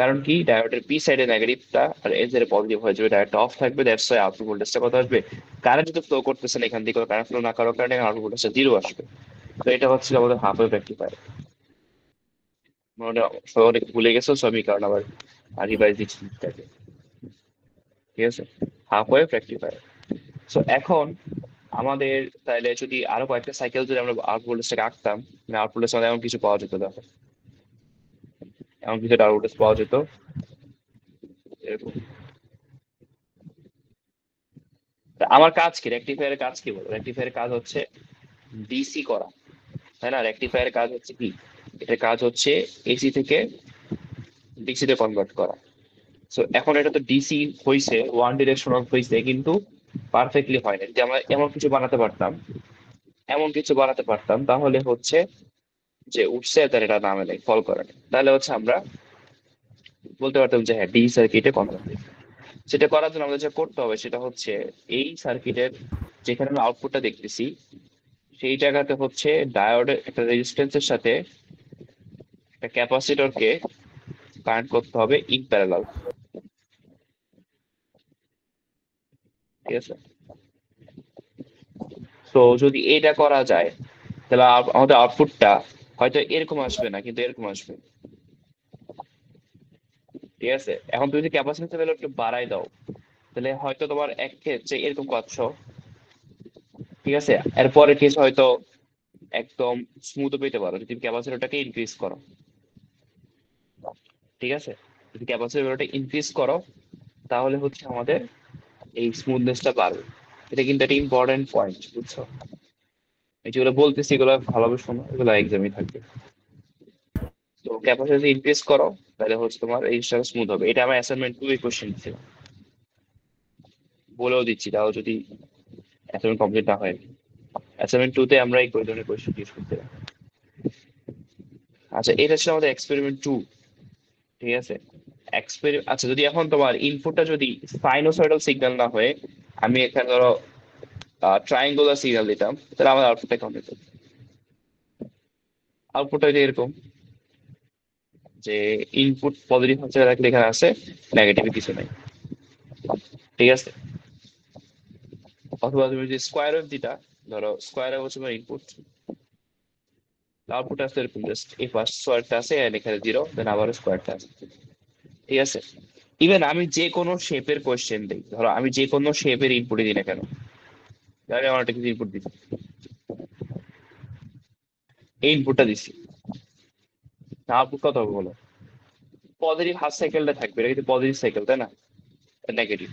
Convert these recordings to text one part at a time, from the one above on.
কারণ কি, ডায়োডের পি সাইডে নেগেটিভটা আর এন সাইডে পজিটিভ হয়ে যাবে, ডায়োডটা অফ থাকবে, দ্যাটস ওয়াই আউটপুট ভোল্টেজটা কত আসবে, কারেন্ট যদি ফ্লো করতেছে না এখান থেকে, কারেন্ট ফ্লো না করার কারণে আউটপুট ভোল্টেজটা জিরো আসবে। তো এটা হচ্ছে আমাদের হাফ ওয়েভ রেক্টিফায়ার। মানে সবাই অনেক ভুলে গেছো, সো আমি কারণ আবার রিভাইজ দিচ্ছি এটাকে। ঠিক আছে, হাফ ওয়েভ রেক্টিফায়ার। সো এখন আমাদের তাহলে যদি আরো কয়েকটা সাইকেল যদি আমরা আউটপুট ভোল্টেজটাকে আঁকতাম, মানে আউটপুট ভোল্টেজ এমন কিছু পাওয়া যেত, দেখো এমন কিছু আউটপুট ভোল্টেজ পাওয়া যেত এরকম। তা আমার কাজ কি, রেক্টিফায়ারের কাজ কি বলো? রেক্টিফায়ারের কাজ হচ্ছে ডিসি করা, তাই না? রেক্টিফায়ারের কাজ হচ্ছে কি, এটার কাজ হচ্ছে এসি থেকে ডিসি তে কনভার্ট করা। সো এখন এটা তো ডিসি হয়েছে, ওয়ান ডিরেকশনাল হয়েছে, কিন্তু পারফেক্টলি হয় না। যদি আমরা এমন কিছু বানাতে পারতাম, এমন কিছু বানাতে পারতাম তাহলে হচ্ছে যে উঠছে তার এটা নামে নেই, ফল করে না, তাহলে হচ্ছে আমরা বলতে পারতাম যে হ্যাঁ ডিসি সার্কিটে কনভার্ট। সেটা করার জন্য আমাদের যেটা করতে হবে সেটা হচ্ছে এই সার্কিটের যেখানে আমরা আউটপুটটা দেখতেছি সেই জায়গাতে হচ্ছে ডায়োডের একটা রেজিস্ট্যান্সের সাথে একটা ক্যাপাসিটরকে কানেক্ট করতে হবে ইন প্যারালাল। ঠিক আছে, তো যদি এটা করা যায় তাহলে আমাদের আউটপুটটা হয়তো এরকম আসবে না, কিন্তু এরকম আসবে। ঠিক আছে, এখন তুমি যদি ক্যাপাসিটর ভ্যালু একটু বাড়াই দাও তাহলে হয়তো তোমার এক ক্ষেত্রে এরকম পাচ্ছ। ঠিক আছে, এরপরের কেস হয়তো একদম স্মুথ পেতে পারো যদি ক্যাপাসিটরটাকে ইনক্রিজ করো। ঠিক আছে, যদি ক্যাপাসিটর ভ্যালুটা ইনক্রিজ করো তাহলে হচ্ছে আমাদের এই স্মুথনেসটা বাড়বে। এটা কিন্তু একটা ইম্পর্টেন্ট পয়েন্ট, বুঝছো? এই যেগুলো বলতেছি এগুলো ভালোভাবে শোনো, এগুলো এক্সামে থাকবে। তো ক্যাপাসিটি ইনক্রিজ করো, তাহলে হচ্ছে তোমার এই জিনিসটা স্মুথ হবে। এটা আমার অ্যাসাইনমেন্ট 2 এর কোশ্চেন ছিল, বলেও দিচ্ছি, তাও যদি অ্যাসাইনমেন্ট কমপ্লিট না হয়। অ্যাসাইনমেন্ট 2 তে আমরা এই ধরনের কোশ্চেন ইউজ করতে। আচ্ছা, এটা ছিল আমাদের এক্সপেরিমেন্ট 2। ঠিক আছে, আচ্ছা যদি এখন তোমার ইনপুটটা যদি সাইনোসয়েডাল সিগন্যাল না হয়ে আমি এখানে ধরো ট্রায়াঙ্গুলার সিগন্যাল দিতাম, তাহলে আমার আউটপুটটা কেমন হতো? আউটপুটটা এরকম যে ইনপুট পজিটিভ হচ্ছে রাখলে এখানে আছে, নেগেটিভ কিছু নাই। ঠিক আছে, অথবা তুমি যদি স্কোয়ার ওয়েভ দিতা, ধরো স্কোয়ার ওয়েভ হচ্ছে তোমার ইনপুট, আউটপুট আসলে এরকম জাস্ট এই ফার্স্ট স্কোয়ারটা আছে এন্ড এখানে জিরো, দেন আবার স্কোয়ারটা আছে। ঠিক আছে, ইভেন আমি যে কোনো শেপের কোয়েশ্চেন দিই, ধরো আমি যে কোনো শেপের ইনপুটই দিই না কেন, ধরো আমার একটা কিছু ইনপুট দিচ্ছি, এই ইনপুটটা দিচ্ছি, আউটপুট কত হবে বলো? পজিটিভ হাফ সাইকেলটা থাকবে, এটা কিন্তু পজিটিভ সাইকেল তাই না, নেগেটিভ।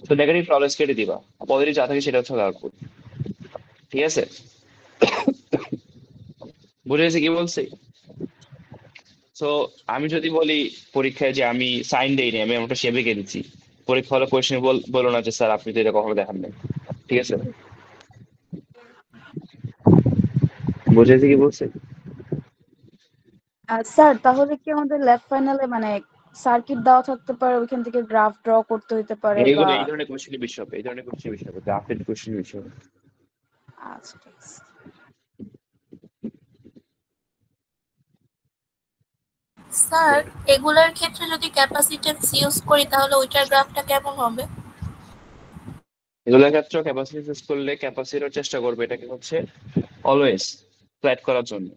তো নেগেটিভ অলওয়েজ কেটে দিবা, পজিটিভ যা থাকে সেটা হচ্ছে আউটপুট। ঠিক আছে, বুঝে গেছে কি বলছি? তো আমি যদি বলি পরীক্ষায় যে আমি সাইন দেইনি, আমি একটা শেপ এঁকে দিচ্ছি, পরীক্ষা হলে কোয়েশ্চেন বলো না যে স্যার আপনি তো এটা কখনো দেখান নাই। ঠিক আছে, বুঝে গেছে কি বলছি? স্যার তাহলে কি আমাদের ল্যাব ফাইনালে মানে সার্কিট দেওয়া থাকতে পারে, ওইখান থেকে গ্রাফ ড্র করতে হইতে পারে বা? এইগুলো এই ধরনের কোয়েশ্চেনের বিষয় হবে, এই ধরনের কোয়েশ্চেনের বিষয় হবে, গ্রাফের কোয়েশ্চেনের বিষয় হবে। আচ্ছা ঠিক আছে। স্যার, এগুলার ক্ষেত্রে যদি ক্যাপাসিট্যান্স ইউজ করি তাহলে ওইটার গ্রাফটা কেমন হবে? এগুলোর ক্ষেত্রে ক্যাপাসিটি ইউজ করলে ক্যাপাসিটর চেষ্টা করবে এটাকে হচ্ছে অলওয়েজ ফ্ল্যাট করার জন্য।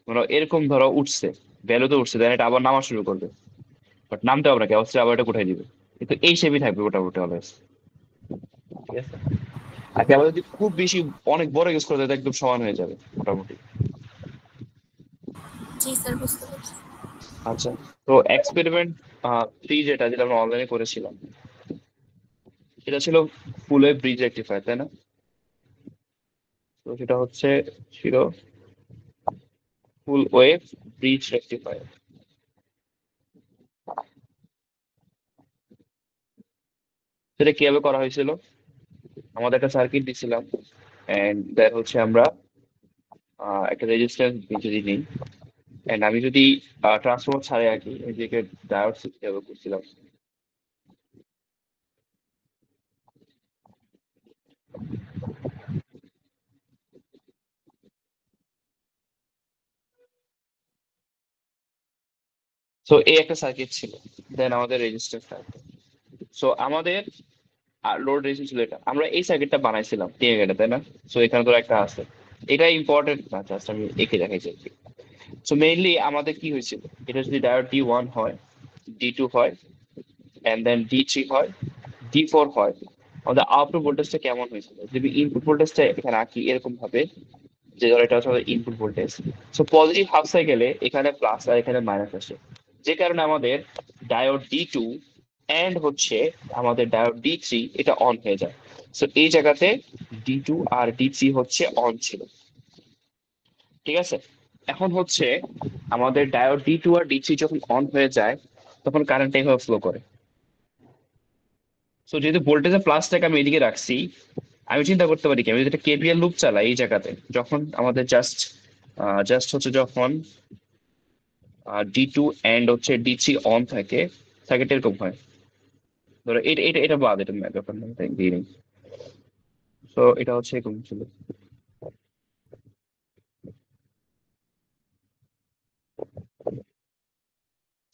ধরো এরকম ধরো উঠছে, ভ্যালু তো উঠছে, দেন এটা আবার নামা শুরু করবে, বাট নামতে হবে না, ক্যাপাসিটর আবার এটা উঠাই দিবে, কিন্তু এই শেপই থাকবে মোটামুটি অলওয়েজ। ঠিক আছে, আর ক্যাপাসিটি যদি খুব বেশি অনেক বড় ইউজ করে তাহলে একদম সমান হয়ে যাবে মোটামুটি। জি স্যার, বুঝতে পারছি। আচ্ছা, তো এক্সপেরিমেন্ট 3 যেটা যেটা আমরা অনলাইনে করেছিলাম সেটা ছিল ফুল ওয়েভ ব্রিজ রেক্টিফায়ার, তাই না? তো সেটা হচ্ছে ছিল ফুল ওয়েভ ব্রিজ রেক্টিফায়ার। সেটা কিভাবে করা হয়েছিল? আমাদের একটা সার্কিট দিছিলাম, এন্ড দ্যাট হচ্ছে আমরা একটা রেজিস্ট্যান্স যদি নিই, এন্ড আমি যদি ট্রান্সফরমার ছাড়াই আর কি এদিকে ডায়োড ব্যবহার করছিলাম। তো এই একটা সার্কিট ছিল, দেন আমাদের রেজিস্ট্যান্স থাকবে। সো আমাদের লোড রেজিস্ট্যান্স ছিল এটা, আমরা এই সার্কিটটা বানাইছিলাম টিএ গেটে, তাই না? সো এখানে তো একটা আছে, এটা ইম্পর্টেন্ট না, জাস্ট আমি এঁকে দেখাইছি। সো মেইনলি আমাদের কি হয়েছিল, এটা যদি ডায়োড D1 হয়, D2 হয়, এন্ড দেন D3 হয়, D4 হয়, আমাদের আউটপুট ভোল্টেজটা কেমন হয়েছিল যদি ইনপুট ভোল্টেজটা এখানে আঁকি এরকম ভাবে, যে ধরো এটা হচ্ছে আমাদের input voltage. So positive half সাইকেলে এখানে প্লাস আর এখানে মাইনাস আসে, যে কারণে আমাদের ডায়োড D2 এন্ড হচ্ছে আমাদের ডায়োড D3 এটা অন হয়ে যায়। সো এই জায়গাতে D2 আর D3 হচ্ছে অন ছিল, ঠিক আছে? এখন হচ্ছে আমাদের ডায়োড D2 আর D3 যখন অন হয়ে যায় তখন কারেন্ট এইভাবে ফ্লো করে। সো যেহেতু ভোল্টেজের প্লাসটাকে আমি এদিকে রাখছি, আমি চিন্তা করতে পারি কি আমি যদি একটা কেপিএল লুপ চালাই এই জায়গাতে, যখন আমাদের জাস্ট জাস্ট হচ্ছে যখন D2 এন্ড হচ্ছে D3 অন থাকে, সার্কিট এরকম হয়। ধরো এটা এটা এটা বাদ, এটা ব্যাপার না, এটা দিয়ে নেই। তো এটা হচ্ছে এরকম ছিল।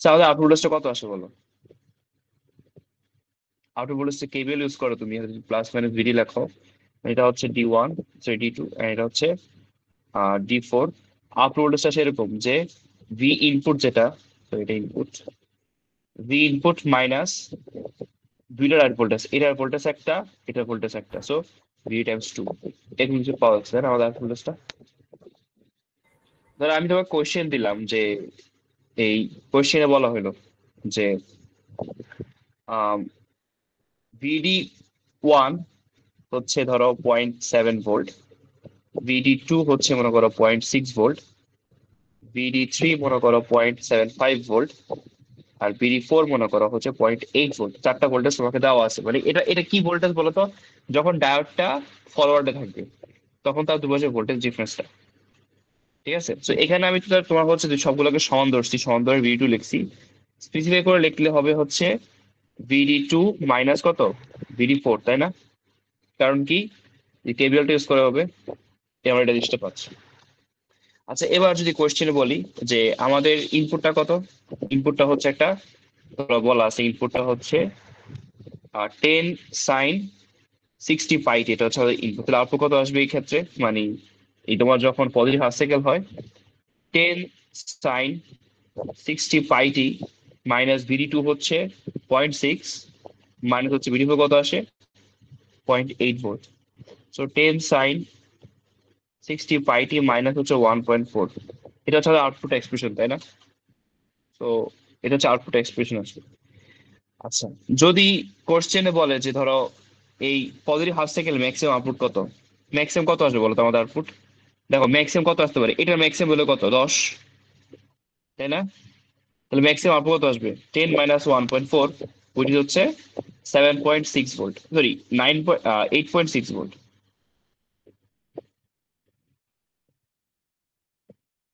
So, আমাদের আউটপুট ভোল্টেজটা কত আসে বলো? আউটপুট ভোল্টেজটা কেবিএল ইউজ করো তুমি, প্লাস মাইনাস ভিডি লেখো। এটা হচ্ছে D1, সরি D2, এটা হচ্ছে D4। আউটপুট ভোল্টেজটা সেরকম যে ভি ইনপুট যেটা, তো এটা ইনপুট, ভি ইনপুট মাইনাস দুইটার আউটপুট ভোল্টেজ, এটার ভোল্টেজ একটা, এটার ভোল্টেজ একটা, সো ভি টাইমস 2, এরকম কিছু পাওয়া যাচ্ছে না আমাদের আউটপুট ভোল্টেজটা। ধরো আমি তোমাকে কোশ্চেন দিলাম যে, এই কোশ্চেনে বলা হলো যে VD1 হচ্ছে ধরো 0.7 ভোল্ট, VD2 হচ্ছে মনে করো 0.6 ভোল্ট, VD3 মনে করো 0.75 ভোল্ট, আর VD4 মনে করো হচ্ছে 0.8 ভোল্ট। চারটা ভোল্টেজ তোমাকে দেওয়া আছে, মানে এটা এটা কি ভোল্টেজ বলতো? যখন ডায়োডটা ফরওয়ার্ডে থাকবে তখন তার দুপাশের ভোল্টেজ ডিফারেন্সটা, ঠিক আছে? তো এখানে আমি তো তোমার হচ্ছে যে সবগুলোকে সমান ধরছি, সমান ধরে VD2 লিখছি। স্পেসিফাই করে লিখলে হবে হচ্ছে VD2 মাইনাস কত, VD4, তাই না? কারণ কি, যে কেবিএলটা ইউজ করা হবে, আমরা এটা জিনিসটা পাচ্ছি। আচ্ছা, এবার যদি কোশ্চেনে বলি যে আমাদের ইনপুটটা কত, ইনপুটটা হচ্ছে একটা, ধরো বলা আছে ইনপুটটা হচ্ছে 10 sin 60 পাই, এটা হচ্ছে আমাদের ইনপুট। তাহলে আউটপুট কত আসবে এই ক্ষেত্রে, মানে এই তোমার যখন পজিটিভ হাফ সাইকেল হয়, 10 sin 60 পাইটি মাইনাস VD2 হচ্ছে 0.6, মাইনাস হচ্ছে VD4 কত আসে, 0.8 ভোল্ট। সো 10 sin 60 পাইটি মাইনাস হচ্ছে 1.4, এটা হচ্ছে আউটপুট এক্সপ্রেশন, তাই না? তো এটা হচ্ছে আউটপুট এক্সপ্রেশন আসবে। আচ্ছা, যদি কোশ্চেনে বলে যে ধরো এই positive half cycle maximum output কত, ম্যাক্সিমাম কত আসবে বলো তো আমাদের আউটপুট? দেখো ম্যাক্সিমাম কত আসতে পারে, এটার ম্যাক্সিমাম হলো কত, 10, তাই না? তাহলে ম্যাক্সিমাম আউটপুট কত আসবে, 10 মাইনাস 1.4, উইচ হচ্ছে 7.6 ভোল্ট, সরি 8.6 ভোল্ট।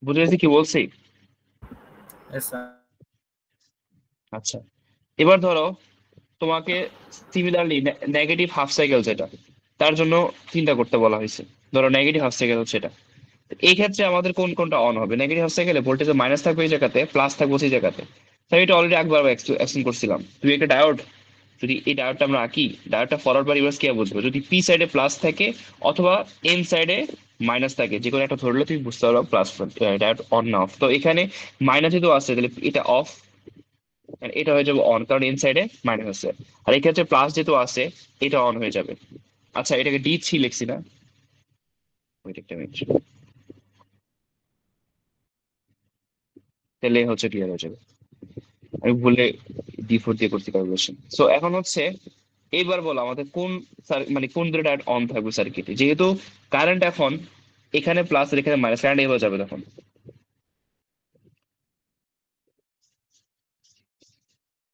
বুঝে গেছি কি বলছি? Yes, sir. আচ্ছা, এবার ধরো তোমাকে সিমিলারলি নেগেটিভ হাফ সাইকেল যেটা, তার জন্য চিন্তা করতে বলা হয়েছে। ধরো নেগেটিভ হাফ সাইকেল হচ্ছে এটা, তো এই ক্ষেত্রে আমাদের কোন কোনটা অন হবে? নেগেটিভ হাফ সাইকেলে ভোল্টেজ মাইনাস থাকবে এই জায়গাতে, প্লাস থাকবে সেই জায়গাতে। তাই এটা অলরেডি একবার এক্সপ্লেন করছিলাম। তুমি একটা ডায়োড, যদি এই ডায়োডটা আমরা আঁকি, ডায়োডটা ফরওয়ার্ড বা রিভার্স কে বুঝবে? যদি পি সাইডে প্লাস থাকে অথবা এন সাইডে মাইনাস থাকে, যে কোনো একটা ধরলে তুমি বুঝতে পারো প্লাস, ডায়োড অন না অফ। তো এখানে মাইনাস যেহেতু আছে তাহলে এটা অফ, আর এটা হয়ে যাবে অন, কারণ ইন সাইডে মাইনাস আছে। আর এই ক্ষেত্রে প্লাস যেহেতু আছে, এটা অন হয়ে যাবে। আচ্ছা, এটাকে D3 লিখছি না, ওইটা একটা মিনিট, তাহলে হচ্ছে ক্লিয়ার হয়ে যাবে। আমি ভুলে D4 দিয়ে করছি ক্যালকুলেশন। সো এখন হচ্ছে এইবার বলো আমাদের কোন মানে কোন দুটো ডায়োড অন থাকবে সার্কিটে, যেহেতু কারেন্ট এখন এখানে প্লাস আর এখানে মাইনাস, কারেন্ট এভাবে যাবে তখন।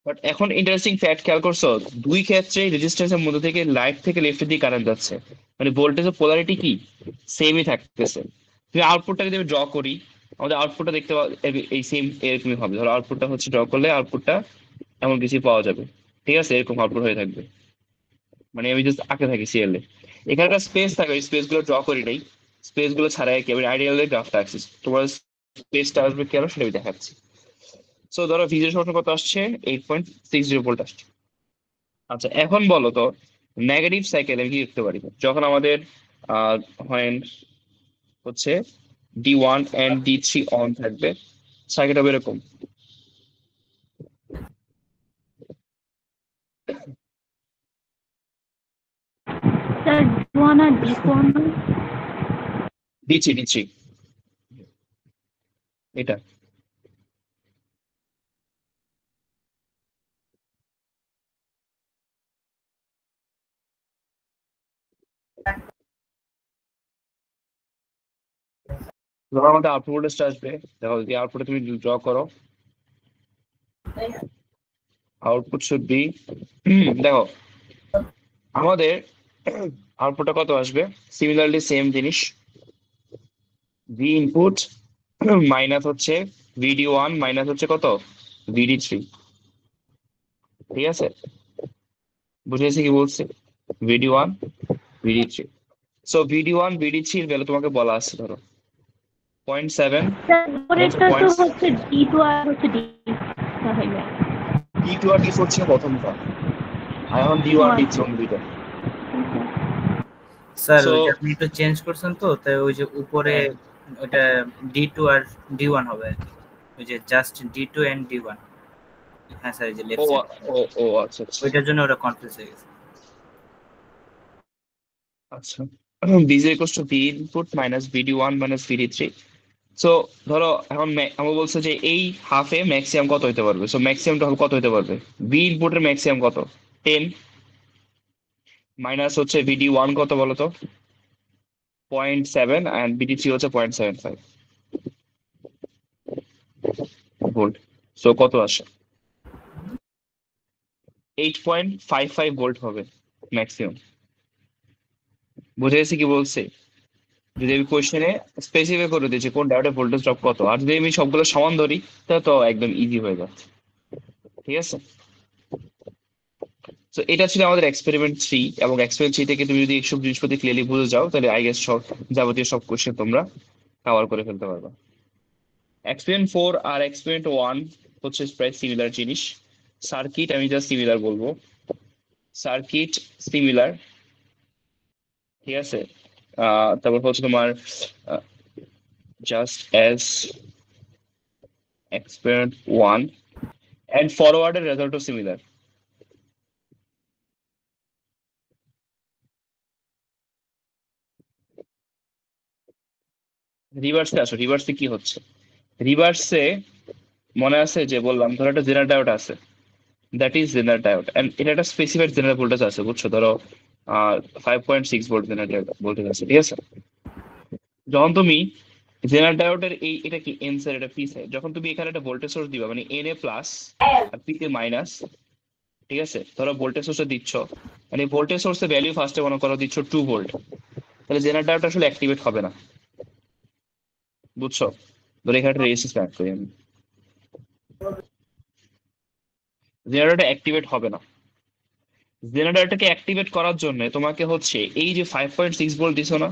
বাট এখন ইন্টারেস্টিং ফ্যাক্ট খেয়াল করছো, দুই ক্ষেত্রে রেজিস্ট্যান্সের মধ্যে থেকে রাইট থেকে লেফটের দিকে কারেন্ট যাচ্ছে, মানে ভোল্টেজের পোলারিটি কি সেমই থাকতেছে। তুমি আউটপুটটা যদি আমি ড্র করি, আমাদের আউটপুটটা দেখতে এই সেম এরকমই হবে। ধরো আউটপুটটা হচ্ছে ড্র করলে আউটপুটটা এমন কিছু পাওয়া যাবে, ঠিক আছে? এরকম আউটপুট হয়ে থাকবে, মানে আমি জাস্ট আঁকে থাকি সিএল এ। এখানকার স্পেস থাকবে, স্পেস গুলো ড্র করি নাই, স্পেস গুলো ছাড়াই কি আমি আইডিয়াল গ্রাফটা আঁকছি। তোমার স্পেসটা আসবে কেন সেটা আমি দেখাচ্ছি। সো ধরো ভিজির সমস্যা কত আসছে, 8.60 ভোল্ট আসছে। আচ্ছা এখন বলো তো নেগেটিভ সাইকেল আমি কি লিখতে পারি, যখন আমাদের হয় হচ্ছে D1 and D3 অন থাকবে, সার্কিট হবে এরকম। স্যার D1 আর D4 D3 এটা। ধরো আমাদের আউটপুট ভোল্টেজটা আসবে, দেখো যদি আউটপুটে তুমি ড্র করো, আউটপুট শুড বি, দেখো আমাদের আউটপুটটা কত আসবে, সিমিলারলি সেম জিনিস, ভি ইনপুট মাইনাস হচ্ছে VD1 মাইনাস হচ্ছে কত VD3, ঠিক আছে? বুঝেছি কি বলছি, VD1 VD3। So VD1 VD3 এর ভ্যালু তোমাকে বলা আছে ধরো 0.7, স্যার পরেরটা তো হচ্ছে D2 আর হচ্ছে D তাহলে D2 আর D4 ছিল প্রথমটা, আর এখন D1 D3 দুইটা। স্যার So- ওই যে আপনি একটু চেঞ্জ করছেন তো, তাই ওই যে উপরে ওটা D2 আর D1 হবে আর কি, ওই যে জাস্ট D2 এন্ড D1। হ্যাঁ স্যার, এই যে ও লেফট সাইড ও আচ্ছা আচ্ছা ওইটার জন্য ওটা কনফিউজ হয়ে গেছে। আচ্ছা। VG equals to V input minus VD1 minus VD3। So ধরো এখন আমার বলছে যে এই হাফে ম্যাক্সিমাম কত হতে পারবে, সো ম্যাক্সিমামটা হবে কত হতে পারবে, V ইনপুটের ম্যাক্সিমাম কত 10 মাইনাস হচ্ছে VD1 কত বলো তো 0.7 and VD3 হচ্ছে 0.75 ভোল্ট। সো কত আসে 8.55 ভোল্ট হবে ম্যাক্সিমাম। বুঝে গেছি কি বলছে, যদি আমি কোশ্চেনে স্পেসিফাই করে দিয়েছি কোন ডায়োডের ভোল্টেজ ড্রপ কত, আর যদি আমি সবগুলো সমান ধরি তাহলে তো একদম ইজি হয়ে যাচ্ছে, ঠিক আছে? তো এটা ছিল আমাদের এক্সপেরিমেন্ট 3, এবং এক্সপেরিমেন্ট 3 থেকে তুমি যদি এইসব জিনিসপত্র ক্লিয়ারলি বুঝে যাও তাহলে আই গেস সব যাবতীয় সব কোশ্চেন তোমরা কভার করে ফেলতে পারবে। এক্সপেরিমেন্ট 4 আর এক্সপেরিমেন্ট 1 হচ্ছে প্রায় সিমিলার জিনিস, সার্কিট আমি জাস্ট সিমিলার বলবো, সার্কিট সিমিলার, ঠিক আছে? তারপর হচ্ছে তোমার just as experiment 1 and forwarded result of similar. রিভার্সে আসো, রিভার্সে কি হচ্ছে, রিভার্সে মনে আছে যে বললাম ধরো একটা জেনারেল ডায়োড আছে, that is general diode, and এটা একটা স্পেসিফাইড জেনারেল ভোল্টেজ আছে, বুঝছো? ধরো 5.6 ভোল্ট জেনারেল ভোল্টেজ আছে, ঠিক আছে? যখন তুমি জেনারেল ডায়োডের এই এটা কি এন সাইড এটা পি সাইড, যখন তুমি এখানে একটা ভোল্টেজ সোর্স দিবা মানে এন এ প্লাস আর পি তে মাইনাস, ঠিক আছে? ধরো ভোল্টেজ সোর্সে দিচ্ছ, মানে ভোল্টেজ সোর্সের ভ্যালু ফার্স্টে মনে করো দিচ্ছ 2 ভোল্ট, তাহলে জেনারেল ডায়োড আসলে অ্যাক্টিভেট হবে না, বুঝছো? ধরো এখানে একটা রেজিস্ট্যান্স কানেক্ট করি আমি, জেনারেটর অ্যাক্টিভেট হবে না। জেনারেটরটাকে অ্যাক্টিভেট করার জন্য তোমাকে হচ্ছে এই যে 5.6 ভোল্ট দিছো না,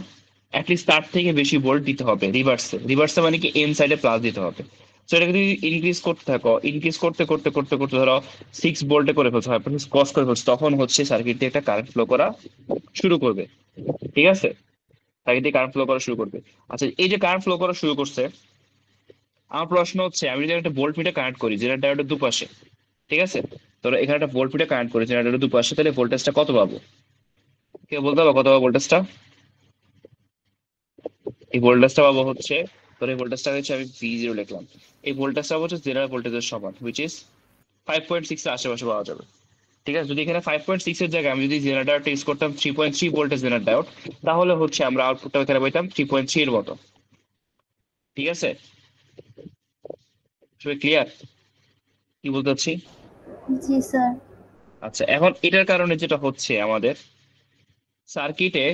অ্যাটলিস্ট তার থেকে বেশি ভোল্ট দিতে হবে রিভার্সে, রিভার্সে মানে কি এন সাইডে প্লাস দিতে হবে। সো এটাকে যদি ইনক্রিজ করতে থাকো, ইনক্রিজ করতে করতে করতে করতে ধরো 6 ভোল্টে করে ফেলছো, 5.6 ক্রস করে ফেলছো, তখন হচ্ছে সার্কিট দিয়ে একটা কারেন্ট ফ্লো করা শুরু করবে, ঠিক আছে? সার্কিট দিয়ে কারেন্ট ফ্লো করা শুরু করবে। আচ্ছা এই যে কারেন্ট ফ্লো করা শুরু করছে, আমার প্রশ্ন হচ্ছে আমি যদি একটা ভোল্ট মিটার কানেক্ট করি জেনারেটর ডায়োডের দুপাশে, ঠিক আছে? ধরো এখানে একটা ভোল্ট মিটার কানেক্ট করি জেনারেটরের দুপাশে, তাহলে ভোল্টেজটা কত পাবো, কেউ বলতে পারবো কত পাবো ভোল্টেজটা? এই ভোল্টেজটা পাবো হচ্ছে, ধরো এই ভোল্টেজটা হচ্ছে আমি V0 লিখলাম, এই ভোল্টেজটা হচ্ছে জেনারেল ভোল্টেজের সমান, হুইচ ইজ 5.6 এর আশেপাশে পাওয়া যাবে, ঠিক আছে? যদি এখানে 5.6 এর জায়গায় আমি যদি জেনারেটরটা ইউজ করতাম 3.3 ভোল্টেজ জেনারেটর ডায়োড, তাহলে হচ্ছে আমরা আউটপুটটা এখানে পাইতাম 3.3 এর মতো, ঠিক আছে? সবাই ক্লিয়ার কি বলতে চাচ্ছি? জি স্যার। আচ্ছা এখন এটার কারণে যেটা হচ্ছে আমাদের সার্কিটে,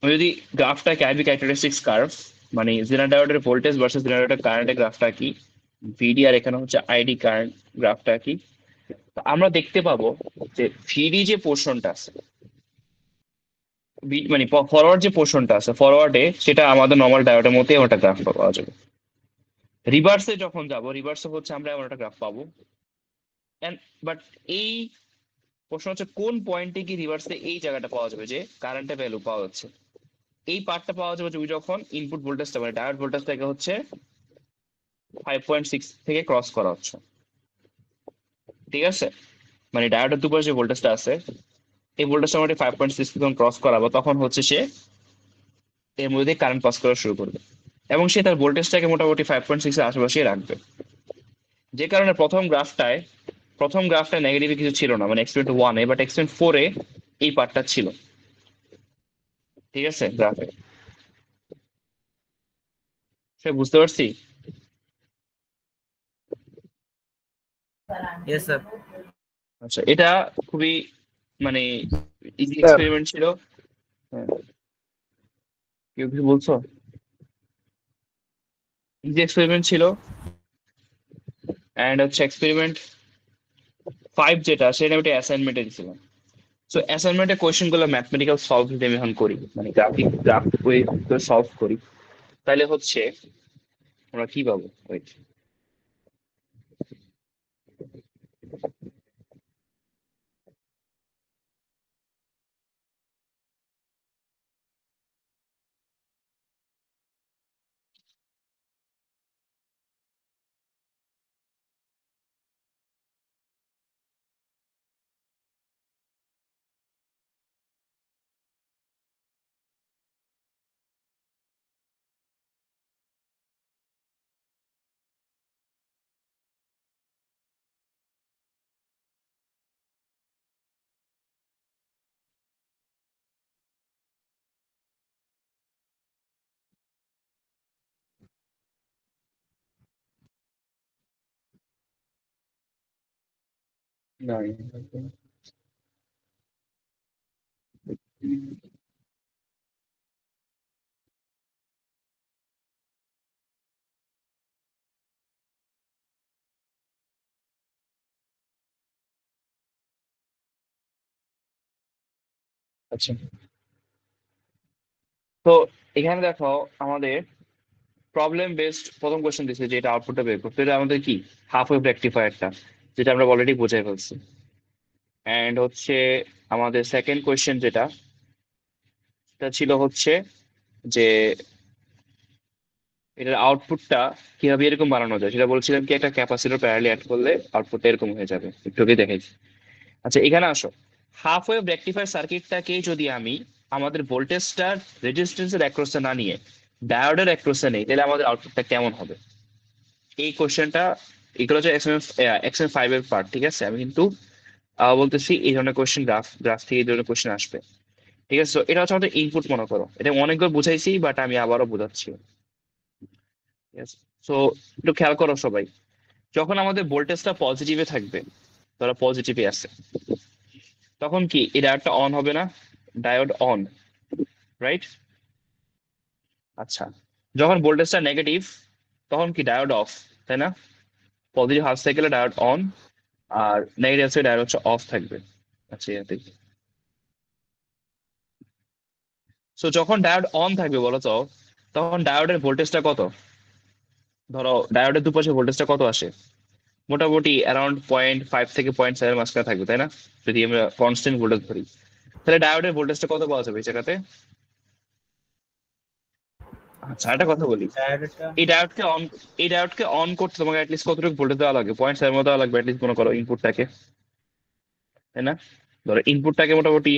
আমি যদি গ্রাফটাকে আইভি ক্যারেক্টারিস্টিক্স কার্ভ, মানে জেনারেটর ডায়োডের ভোল্টেজ ভার্সেস জেনারেটর কারেন্টের গ্রাফটা কি, ভিডি আর এখানে হচ্ছে আইডি কারেন্ট গ্রাফটা কি, তো আমরা দেখতে পাবো যে ভিডি যে পোর্শনটা আছে, মানে ফরওয়ার্ড যে পোর্শনটা আছে ফরওয়ার্ডে, সেটা আমাদের নর্মাল ডায়োডের মধ্যে ওটা গ্রাফ পাওয়া যাবে, রিভার্সে যখন যাব, রিভার্সে হচ্ছে আমরা এমন একটা গ্রাফ পাবো। বাট এই প্রশ্ন হচ্ছে কোন পয়েন্টে কি রিভার্সে এই জায়গাটা পাওয়া যাবে যে কারেন্টের ভ্যালু পাওয়া যাচ্ছে। এই পার্টটা পাওয়া যাবে যে যখন ইনপুট ভোল্টেজটা মানে ডায়োড ভোল্টেজটাকে হচ্ছে 5.6 থেকে ক্রস করা হচ্ছে, ঠিক আছে? মানে ডায়োডের দুপাশে যে ভোল্টেজটা আছে, এই ভোল্টেজটা আমাদের 5.6 যখন ক্রস করাবো তখন হচ্ছে সে এর মধ্যে কারেন্ট পাস করা শুরু করবে এবং সে তার ভোল্টেজটাকে মোটামুটি 5.6 এর আশেপাশে রাখবে। যে কারণে প্রথম গ্রাফটায় নেগেটিভ কিছু ছিল না, মানে এক্সপেরিমেন্ট 1 এ, বাট এক্সপেরিমেন্ট 4 এ এই পার্টটা ছিল, ঠিক আছে? গ্রাফে সে বুঝতে পারছি। Yes sir. আচ্ছা, এটা খুবই মানে ইজি এক্সপেরিমেন্ট ছিল। হ্যাঁ, কেউ কিছু বলছো? ইজি এক্সপেরিমেন্ট ছিল। এন্ড হচ্ছে এক্সপেরিমেন্ট 5 যেটা, সেটা আমি একটা অ্যাসাইনমেন্টে দিয়েছিলাম। সো অ্যাসাইনমেন্টের কোয়েশ্চেন গুলো ম্যাথমেটিক্যাল সলভ যদি আমি এখন করি, মানে গ্রাফ ওয়ে সলভ করি, তাহলে হচ্ছে আমরা কি পাবো? ওয়েট, না, আচ্ছা। তো এখানে দেখো আমাদের প্রবলেম বেসড প্রথম কোশ্চেন দিচ্ছে যে এটা আউটপুটটা বের করতে, এটা আমাদের কি হাফ ওয়েভ রেকটিফায়ারটা, যেটা আমরা অলরেডি বুঝাই ফেলছি। এন্ড হচ্ছে আমাদের সেকেন্ড কোশ্চেন যেটা, সেটা ছিল হচ্ছে যে এটার আউটপুটটা কিভাবে এরকম বানানো যায়, সেটা বলছিলাম কি একটা ক্যাপাসিটর প্যারালি অ্যাড করলে আউটপুটটা এরকম হয়ে যাবে, একটু আগে দেখাইছি। আচ্ছা, এখানে আসো, হাফ ওয়েভ রেকটিফায়ার সার্কিটটাকে যদি আমি আমাদের ভোল্টেজটার রেজিস্ট্যান্সের অ্যাক্রসে না নিয়ে ডায়োডের অ্যাক্রসে নেই, তাহলে আমাদের আউটপুটটা কেমন হবে? এই কোশ্চেনটা, এগুলো হচ্ছে এক্সএম 5 এর পার্ট, ঠিক আছে? আমি কিন্তু বলতেছি এই ধরনের কোশ্চেন গ্রাফ থেকে এই ধরনের কোশ্চেন আসবে, ঠিক আছে? তো এটা হচ্ছে আমাদের ইনপুট, মনে করো। এটা অনেকবার বুঝাইছি, বাট আমি আবারও বোঝাচ্ছি, ঠিক আছে? তো একটু খেয়াল করো সবাই, যখন আমাদের ভোল্টেজটা পজিটিভে থাকবে, ধরো পজিটিভে আছে, তখন কি এই ডায়োডটা অন হবে না? Diode on, right? আচ্ছা, যখন ভোল্টেজটা নেগেটিভ, তখন কি ডায়োড অফ, তাই না? পজিটিভ হাফ সাইকেলে ডায়োড অন, আর নেগেটিভ সাইকেলে ডায়োড হচ্ছে অফ থাকবে। আচ্ছা, ইয়াতে সো যখন ডায়োড অন থাকবে বলো তো, তখন ডায়োডের ভোল্টেজটা কত? ধরো ডায়োডের দুপাশে ভোল্টেজটা কত আসে? মোটামুটি অ্যারাউন্ড 0.5 থেকে 0.7 মাঝখানে থাকবে, তাই না? যদি আমরা কনস্ট্যান্ট ভোল্টেজ ধরি, তাহলে ডায়োডের ভোল্টেজটা কত পাওয়া যাবে এই জায়গাতে? আচ্ছা, একটা কথা বলি, ডায়োডটা এই ডায়োডকে অন করতে তোমাকে অ্যাটলিস্ট কতটুকু ভোল্টেজ দেওয়া লাগবে? 0.7 মতো দেওয়া লাগবে অ্যাটলিস্ট, মনে করো ইনপুটটাকে, তাই না? ধরো ইনপুটটাকে মোটামুটি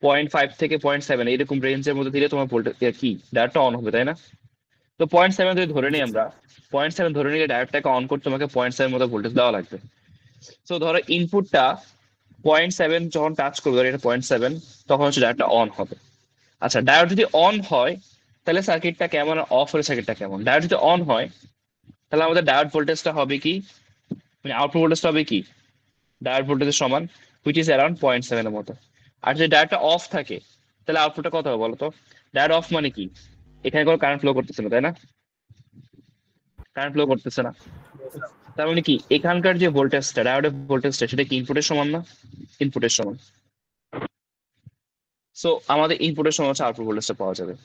0.5 থেকে 0.7 এরকম রেঞ্জের মধ্যে দিলে তোমার ভোল্টেজ কি ডায়োডটা অন হবে, তাই না? তো 0.7 যদি ধরে নিই আমরা, 0.7 ধরে নিলে ডায়োডটাকে অন করতে তোমাকে 0.7 মতো ভোল্টেজ দেওয়া লাগবে। তো ধরো ইনপুটটা 0.7 যখন টাচ করবে, ধরো এটা 0.7, তখন হচ্ছে ডায়োডটা অন হবে। আচ্ছা, ডায়োড যদি অন হয় তাহলে সার্কিটটা কেমন, অফ হলে সার্কিটটা কেমন? ডায়োড যদি অন হয় তাহলে আমাদের ডায়োড ভোল্টেজটা হবে কি, মানে আউটপুট ভোল্টেজটা হবে কি ডায়োড ভোল্টেজের সমান, হুইচ ইজ অ্যারাউন্ড 0.7 এর মতো। আর যদি ডায়োডটা অফ থাকে তাহলে আউটপুটটা কত হবে বলো তো? ডায়োড অফ মানে কি, এখানে কোনো কারেন্ট ফ্লো করতেছে না, তাই না? কারেন্ট ফ্লো করতেছে না, তার মানে কি এখানকার যে ভোল্টেজটা, ডায়োডের ভোল্টেজটা, সেটা কি ইনপুটের সমান না? ইনপুটের সমান। সো আমাদের ইনপুটের সমান হচ্ছে আউটপুট ভোল্টেজটা পাওয়া যাবে।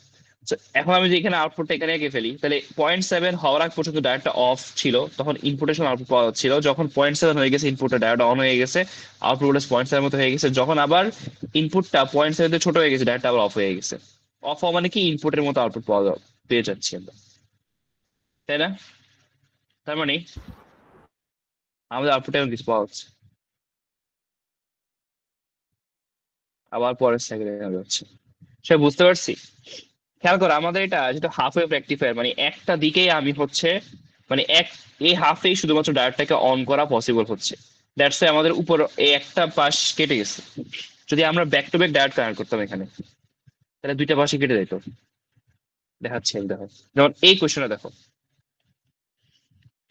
So, এখন আমি যে এখানে আউটপুটটা এখানে এঁকে ফেলি, তাহলে 0.7 হওয়ার আগ পর্যন্ত ডায়োডটা অফ ছিল, তখন ইনপুটের সময় আউটপুট পাওয়া যাচ্ছিল। যখন 0.7 হয়ে গেছে ইনপুটটা ডায়োড অন হয়ে গেছে, আউটপুট 0.7 মতো হয়ে গেছে। যখন আবার ইনপুটটা 0.7 তে ছোট হয়ে গেছে, ডায়োডটা আবার অফ হয়ে গেছে। অফ হওয়া মানে কি ইনপুটের মতো আউটপুট পেয়ে যাচ্ছি আমরা, তাই না? তার মানে আমাদের আউটপুটে এমন কিছু পাওয়া যাচ্ছে। আবার পরের সেকেন্ডে হচ্ছে, সে বুঝতে পারছি। খেয়াল করো, আমাদের এটা যেটা হাফ ওয়েভ রেকটিফায়ার, মানে একটা দিকেই আমি হচ্ছে, মানে এই হাফেই শুধুমাত্র ডায়োডটাকে অন করা পসিবল হচ্ছে। দ্যাটস আমাদের উপর এই একটা পাশ কেটে গেছে। যদি আমরা back to back diode connect করতাম এখানে, তাহলে দুইটা পাশে কেটে যেত। দেখাচ্ছি আমি, দেখো যেমন এই কোশ্চেনে দেখো,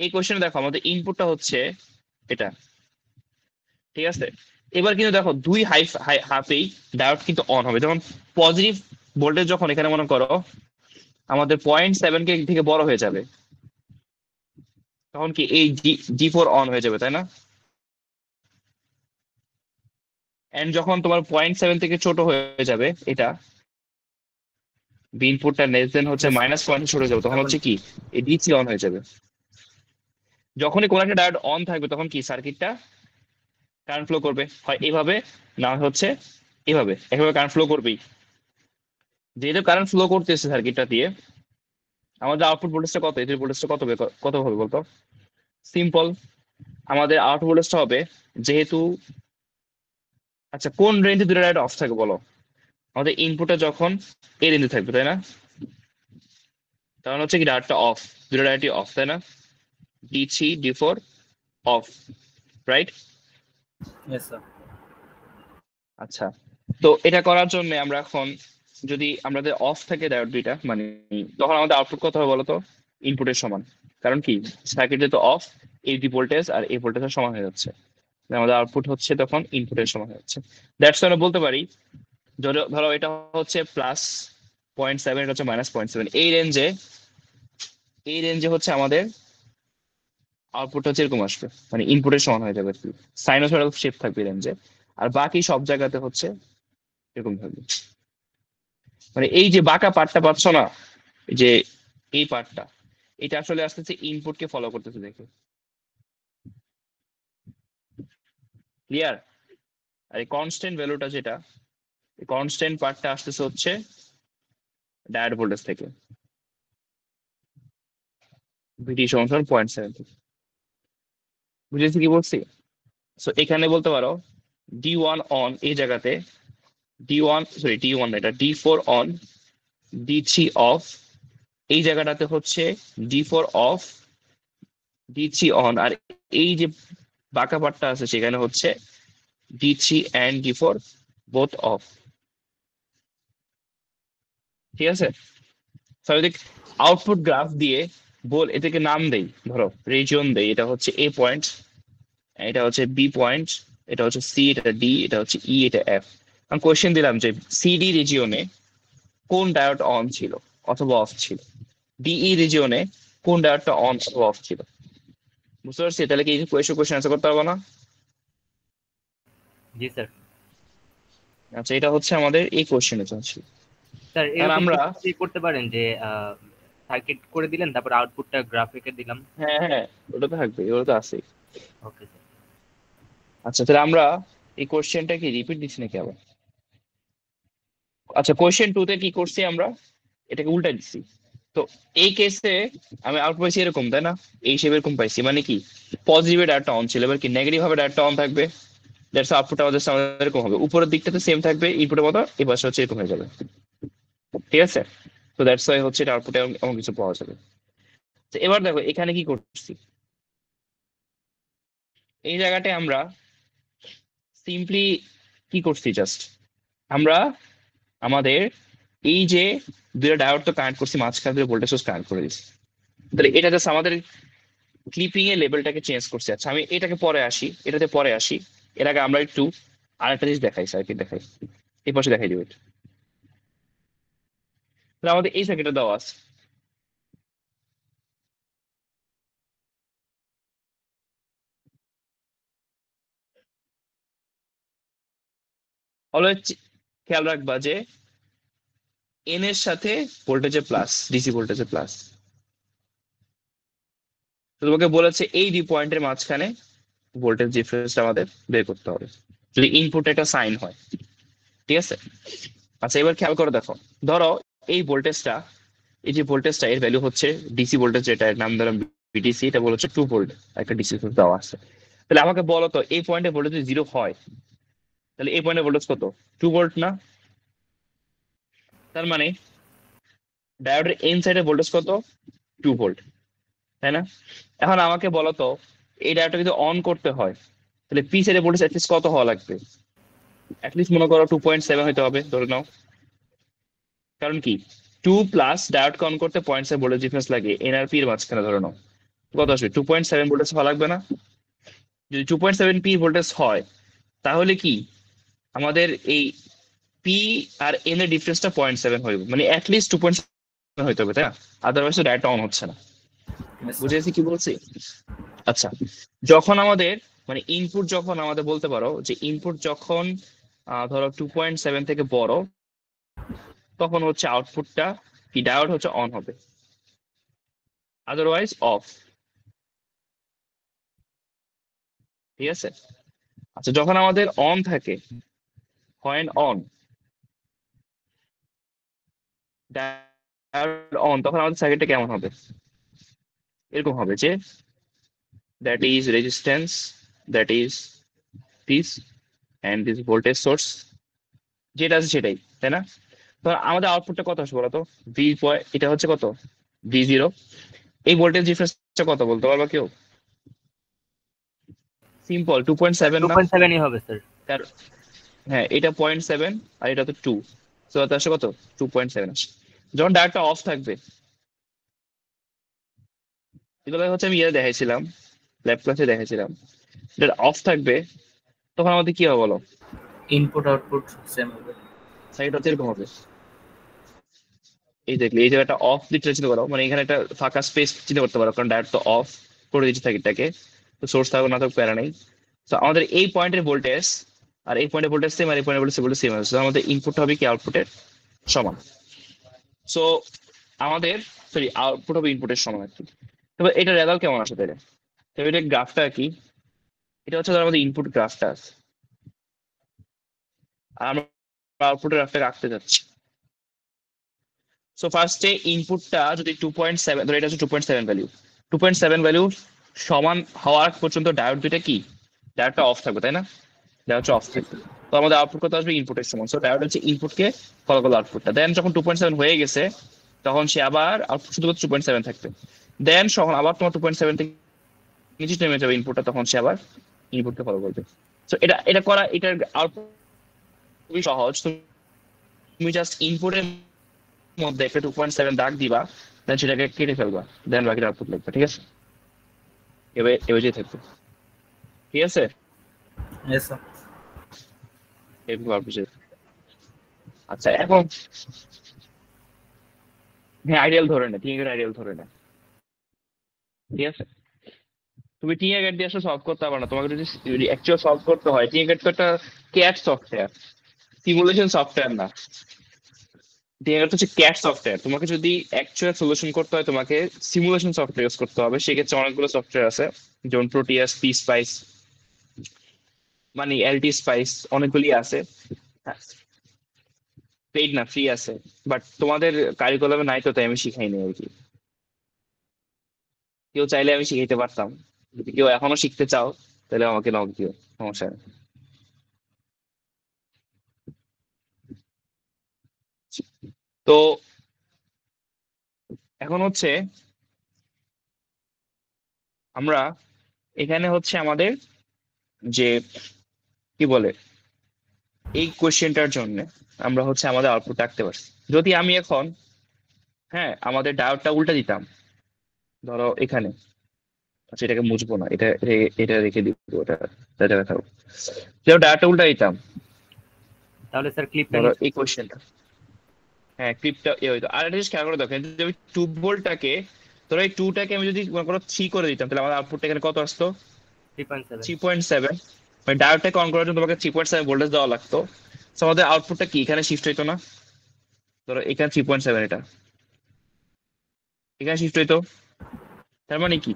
এই কোশ্চেনে দেখো আমাদের ইনপুটটা হচ্ছে এটা, ঠিক আছে? এবার কিন্তু দেখো দুই হাফেই ডায়োড কিন্তু অন হবে। যেমন পজিটিভ ভোল্টেজ যখন এখানে মনে করো আমাদের 0.7 কে থেকে বড় হয়ে যাবে, তখন কি এই জি4 অন হয়ে যাবে, তাই না? এন্ড যখন তোমার 0.7 থেকে ছোট হয়ে যাবে এটা, ইনপুটটা লেস দেন হচ্ছে Yes, sir. -1 ছোট হয়ে যাবে, তখন হচ্ছে কি এই ডিসি অন হয়ে যাবে। যখনই কোনো একটা ডায়োড অন থাকবে, তখন কি সার্কিটটা কারেন্ট ফ্লো করবে, হয় এইভাবে, না হচ্ছে এইভাবে, একভাবে কারেন্ট ফ্লো করবেই। যেহেতু কারেন্ট ফ্লো করতেছে সার্কিটটা দিয়ে, আমাদের আউটপুট ভোল্টেজটা কত, এদের ভোল্টেজটা কত হবে বলতো? সিম্পল, আমাদের আউটপুট ভোল্টেজটা হবে, যেহেতু, আচ্ছা কোন রেঞ্জে দুটো ডায়োড অফ থাকে বলো? আমাদের ইনপুটটা যখন এই রেঞ্জে থাকবে, তাই না? তাহলে হচ্ছে কি ডায়োডটা অফ, দুটো ডায়োডই অফ, তাই না? D3 D4 of, right? Yes, sir. আচ্ছা, তো এটা করার জন্য আমরা এখন, যদি আমাদের অফ থাকে ডায়োড দুইটা, মানে তখন আমাদের আউটপুট কত হবে বলতো? ইনপুটের সমান। কারণ কি সার্কিটে তো অফ, এই ভোল্টেজ আর এই ভোল্টেজের সমান হয়ে যাচ্ছে, আমাদের আউটপুট হচ্ছে তখন ইনপুটের সমান হয়ে যাচ্ছে। দ্যাটস আমরা বলতে পারি, ধরো ধরো এটা হচ্ছে +0.7, এটা হচ্ছে -0.7, এই রেঞ্জে হচ্ছে আমাদের আউটপুট হচ্ছে এরকম আসবে, মানে ইনপুটের সমান হয়ে যাবে আর কি, সাইনোসয়েডাল শেপ থাকবে রেঞ্জে। আর বাকি সব জায়গাতে হচ্ছে এরকম থাকবে। মানে এই যে বাঁকা পার্টটা পাচ্ছ না, এই যে এই পার্টটা, এটা আসলে আসতেছে ইনপুটকে ফলো করতেছে, দেখে ক্লিয়ার? আর এই কনস্ট্যান্ট ভ্যালুটা যেটা, এই কনস্ট্যান্ট পার্টটা আসতেছে হচ্ছে ডায়োড ভোল্টেজ থেকে, ভিডি সমান 0.7 থেকে। বুঝেছি কি বলছি? সো এখানে বলতে পারো D1 অন, এই জায়গাতে D1 না, এটা D4 অন, D3 অফ, এই জায়গাটাতে হচ্ছে D4 অফ, D3 অন, আর এই যে বাঁকা পার্টটা আছে সেখানে হচ্ছে D3 and D4 both of, ঠিক আছে? স্বাভাবিক আউটপুট গ্রাফ দিয়ে এটাকে নাম দেই, ধরো রিজিয়ন দেই, এটা হচ্ছে এ পয়েন্ট, এটা হচ্ছে বি পয়েন্ট, এটা হচ্ছে সি, এটা ডি, এটা হচ্ছে ই, এটা এফ। আমি কোয়েশ্চেন দিলাম যে সিডি রিজিয়নে কোন ডায়োড অন ছিল অথবা অফ ছিল, ডিই রিজিয়নে কোন ডায়োডটা অন অথবা অফ ছিল। বুঝতে পারছি? তাহলে কি কোয়েশ্চেন অ্যান্সার করতে পারবো না? জি স্যার। আচ্ছা, এটা হচ্ছে আমাদের এই কোয়েশ্চেনের জন্য ছিল। স্যার আর এরকম আমরা, কি করতে পারেন যে সার্কিট করে দিলেন, তারপর আউটপুটটা গ্রাফিকে দিলাম? হ্যাঁ হ্যাঁ, ওটা তো থাকবে, ওটা তো আছেই। Okay sir. আচ্ছা, তাহলে আমরা এই কোয়েশ্চেনটা কি রিপিট দিচ্ছি নাকি আবার? আচ্ছা, কোয়েশ্চেন 2 তে কি করছি আমরা, এটাকে উল্টা দিচ্ছি। তো এই কেসে আমি আউটপুট পাইছি এরকম, তাই না? এই হিসেবে এরকম পাইছি, মানে কি পজিটিভ ডায়োডটা অন ছিল, এবার কি নেগেটিভ ভাবে ডায়োডটা অন থাকবে, দ্যাটস আউটপুট আমাদের সামনে এরকম হবে। উপরের দিকটাতে সেম থাকবে ইনপুটের মতো, এই পাশে হচ্ছে এরকম হয়ে যাবে, ঠিক আছে? তো দ্যাটস ওয়াই হচ্ছে এটা আউটপুটে এমন কিছু পাওয়া যাবে। তো এবার দেখো এখানে কি করছি, এই জায়গাটায় আমরা সিম্পলি কি করছি, জাস্ট আমরা আমাদের এই যে দুইটা ডায়োড তো কানেক্ট করছি, মাঝখান দিয়ে ভোল্টেজ সোর্স কানেক্ট করে দিচ্ছি। তাহলে এটা জাস্ট আমাদের ক্লিপিং এর লেভেলটাকে চেঞ্জ করছি। আচ্ছা, আমি এটাকে পরে আসি, এটাতে পরে আসি। এর আগে আমরা একটু আরেকটা জিনিস দেখাই, সার্কিট দেখাই, এই পাশে দেখাই দিব। তাহলে আমাদের এই সার্কিটটা দেওয়া আছে, অলওয়েজ খেয়াল রাখবা যে এন এর সাথে ভোল্টেজে প্লাস, ডিসি ভোল্টেজে প্লাস। তোমাকে বলেছে এই দুই পয়েন্টের মাঝখানে ভোল্টেজ ডিফারেন্সটা আমাদের বের করতে হবে যদি ইনপুট একটা সাইন হয়, ঠিক আছে? আচ্ছা এবার খেয়াল করে দেখো, ধরো এই ভোল্টেজটা, এই যে ভোল্টেজটা এর ভ্যালু হচ্ছে ডিসি ভোল্টেজ, যেটা এর নাম ধরলাম বিডিসি, এটা বলেছে 2 ভোল্ট, একটা ডিসি সোর্স দেওয়া আছে। তাহলে আমাকে বলো তো এই পয়েন্টে ভোল্টেজ যদি 0 হয় তাহলে এই পয়েন্টে ভোল্টেজ কত? 2 ভোল্ট না? তার মানে ডায়োডের এন সাইডে ভোল্টেজ কত? 2 ভোল্ট, তাই না? এখন আমাকে বলো তো এই ডায়োডটা যদি অন করতে হয় তাহলে পি সাইডে ভোল্টেজ অ্যাটলিস্ট কত হওয়া লাগবে? অ্যাটলিস্ট মনে করো 2.7 হইতে হবে ধরে নাও। কারণ কি 2 প্লাস ডায়োডকে অন করতে 0.7 ভোল্টেজ ডিফারেন্স লাগে এনআরপি এর মাঝখানে, ধরে নাও কত আসবে? 2.7 ভোল্টেজ হওয়া লাগবে না? যদি 2.7 পি ভোল্টেজ হয় তাহলে কি আমাদের এই পি আর এন এর ডিফারেন্সটা 0.7 হইবে, মানে অ্যাটলিস্ট 2.7 হইতে হবে, তাই না? আদারওয়াইজ তো ডায়োডটা অন হচ্ছে না। Yes, sir. বুঝেছি কি বলছি? আচ্ছা যখন আমাদের মানে ইনপুট, যখন আমাদের বলতে পারো যে ইনপুট যখন ধরো 2.7 থেকে বড়, তখন হচ্ছে আউটপুটটা কি ডায়োড হচ্ছে অন হবে, আদারওয়াইজ অফ, ঠিক আছে? আচ্ছা যখন আমাদের অন থাকে, হয় অন ডায়োড অন, তখন আমাদের সার্কিটটা কেমন হবে? এরকম হবে যে that is resistance, that is this, and this voltage source, যেটা আছে সেটাই, তাই না? তো আমাদের আউটপুটটা কত আসবে বলতো? ভি, এটা হচ্ছে কত? V0। এই ভোল্টেজ ডিফারেন্সটা কত বলতে পারবা কেউ? সিম্পল 2.7 না? 2.7ই হবে স্যার। তার হ্যাঁ এটা 0.7 আর এটা তো 2, তো তাতে আসে কত? 2.7 আসে। যখন ডায়োডটা অফ থাকবে, এগুলো হচ্ছে আমি ইয়ে দেখাইছিলাম, ল্যাব ক্লাসে দেখাইছিলাম, এটা অফ থাকবে তখন আমাদের কি হবে বলো? ইনপুট আউটপুট সেম হবে। সাইড হচ্ছে এরকম হবে, এই দেখলে এই জায়গাটা অফ দিতে চিন্তা করো, মানে এখানে একটা ফাঁকা স্পেস চিন্তা করতে পারো, কারণ ডায়োড তো অফ করে দিচ্ছে সার্কিটটাকে, তো সোর্স থাকবে না থাকবে প্যারা নেই। তো আমাদের এই পয়েন্টের ভোল্টেজ আর এই পয়েন্টের ভোল্টেজ সেম, আর এই পয়েন্টের ভোল্টেজ সেম আছে, আমাদের ইনপুট হবে কি আউটপুটের সমান। সো আমাদের সরি আউটপুট হবে ইনপুটের সমান আর কি। তবে এটা রেজাল্ট কেমন আসে তাহলে? তবে এটা গ্রাফটা কি, এটা হচ্ছে ধরো আমাদের ইনপুট গ্রাফটা আছে, আর আমরা আউটপুটের গ্রাফটা রাখতে যাচ্ছি। সো ফার্স্টে ইনপুটটা যদি 2.7, ধরো এটা হচ্ছে 2.7 ভ্যালু, 2.7 ভ্যালু সমান হওয়ার পর্যন্ত ডায়োড দুইটা কি, ডায়োডটা অফ থাকবে, তাই না? ডায়োড অফ থাকবে, তো আমাদের আউটপুট কত আসবে? ইনপুটের সমান। সো ডায়োড হচ্ছে ইনপুটকে ফলো করলো আউটপুটটা। দেন যখন 2.7 হয়ে গেছে তখন সে আবার আউটপুট শুধুমাত্র 2.7 থাকবে। দেন যখন আবার তোমার 2.7 থেকে নিচে নেমে যাবে ইনপুটটা, তখন সে আবার ইনপুটকে ফলো করবে। সো এটা এটা করা, এটার আউটপুট খুবই সহজ। তুমি জাস্ট ইনপুটের মধ্যে একটা 2.7 দাগ দিবা, দেন সেটাকে কেটে ফেলবা, দেন বাকিটা আউটপুট লিখবা, ঠিক আছে? এবার এবার যে থাকবে, ঠিক আছে? Yes, sir. এরকম আউটপুট। আচ্ছা এখন হ্যাঁ আইডিয়াল ধরে না, টিএ আইডিয়াল ধরে না, ঠিক আছে? তুমি টিএ গেট দিয়ে আসলে সলভ করতে পারবে না, তোমাকে যদি অ্যাকচুয়াল সলভ করতে হয়, টিএ গেট তো একটা ক্যাট সফটওয়্যার, সিমুলেশন সফটওয়্যার না। টিএ গেট হচ্ছে ক্যাট সফটওয়্যার, তোমাকে যদি অ্যাকচুয়াল সলিউশন করতে হয় তোমাকে সিমুলেশন সফটওয়্যার ইউজ করতে হবে। সেক্ষেত্রে অনেকগুলো সফটওয়্যার আছে, যেমন প্রোটিয়াস, পি স্পাইস, মানে এলটি স্পাইস, অনেকগুলি আছে। পেইড না, ফ্রি আছে, বাট তোমাদের কারিকুলামে নাই তো, তাই আমি শিখাইনি আর কি। কেউ চাইলে আমি শিখাইতে পারতাম, যদি কেউ এখনো শিখতে চাও তাহলে আমাকে নক দিও, সমস্যা নেই। তো এখন হচ্ছে আমরা এখানে হচ্ছে আমাদের যে কি বলে এই কোয়েশ্চেনটার জন্য আমরা হচ্ছে আমাদের আউটপুট রাখতে পারছি। যদি আমি এখন হ্যাঁ আমাদের ডায়োডটা উল্টা দিতাম, ধরো এখানে, আচ্ছা এটাকে মুছবো না, এটা এটা রেখে দিব, ওটা এটা রাখাবো। ডায়োডটা উল্টা দিতাম, তাহলে স্যার ক্লিপটা ধরো এই কোয়েশ্চেনটা, হ্যাঁ ক্লিপটা এ হইতো। আর একটা জিনিস খেয়াল করে দেখো, যদি আমি 2 ভোল্টটাকে, ধরো এই 2টাকে আমি যদি মনে করো 3 করে দিতাম, তাহলে আমার আউটপুটটা এখানে কত আসতো? 3.7। 3.7, মানে ডায়োডটাকে অন করার জন্য তোমাকে 3.7 ভোল্টেজ দেওয়া লাগতো। সো আমাদের আউটপুটটা কি এখানে শিফট হইতো না? ধরো এখানে 3.7, এটা এখানে শিফট হইতো। তার মানে কি